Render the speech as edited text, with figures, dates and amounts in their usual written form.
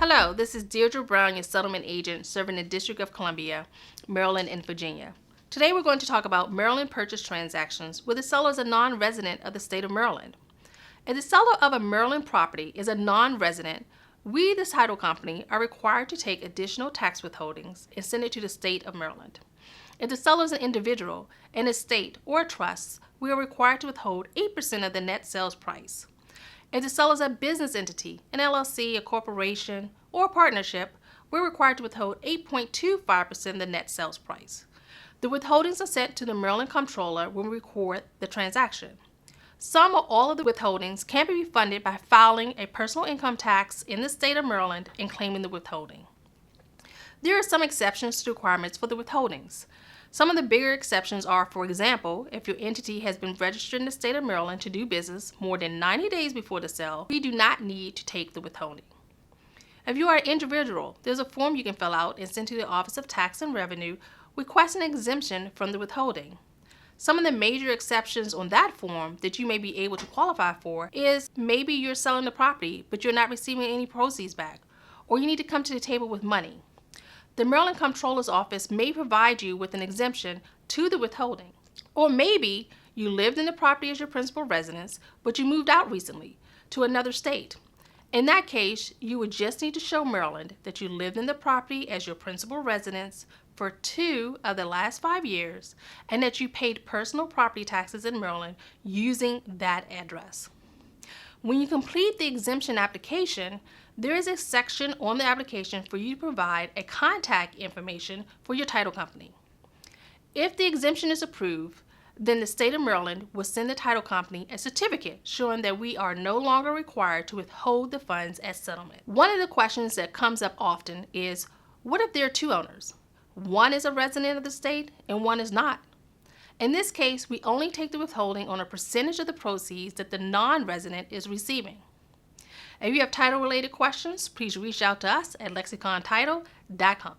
Hello, this is Deirdre Brown, your settlement agent serving the District of Columbia, Maryland, and Virginia. Today we're going to talk about Maryland purchase transactions where the seller is a non-resident of the state of Maryland. If the seller of a Maryland property is a non-resident, we, the title company, are required to take additional tax withholdings and send it to the state of Maryland. If the seller is an individual, an estate, or a trust, we are required to withhold 8% of the net sales price. If the seller is a business entity, an LLC, a corporation, or a partnership, we're required to withhold 8.25% of the net sales price. The withholdings are sent to the Maryland Comptroller when we record the transaction. Some or all of the withholdings can be refunded by filing a personal income tax in the state of Maryland and claiming the withholding. There are some exceptions to the requirements for the withholdings. Some of the bigger exceptions are, for example, if your entity has been registered in the state of Maryland to do business more than 90 days before the sale, we do not need to take the withholding. If you are an individual, there's a form you can fill out and send to the Office of Tax and Revenue requesting an exemption from the withholding. Some of the major exceptions on that form that you may be able to qualify for is maybe you're selling the property but you're not receiving any proceeds back, or you need to come to the table with money. The Maryland Comptroller's Office may provide you with an exemption to the withholding. Or maybe you lived in the property as your principal residence, but you moved out recently to another state. In that case, you would just need to show Maryland that you lived in the property as your principal residence for 2 of the last 5 years and that you paid personal property taxes in Maryland using that address. When you complete the exemption application, there is a section on the application for you to provide a contact information for your title company. If the exemption is approved, then the state of Maryland will send the title company a certificate showing that we are no longer required to withhold the funds at settlement. One of the questions that comes up often is, what if there are 2 owners? One is a resident of the state and one is not. In this case, we only take the withholding on a percentage of the proceeds that the non-resident is receiving. If you have title-related questions, please reach out to us at lexicontitle.com.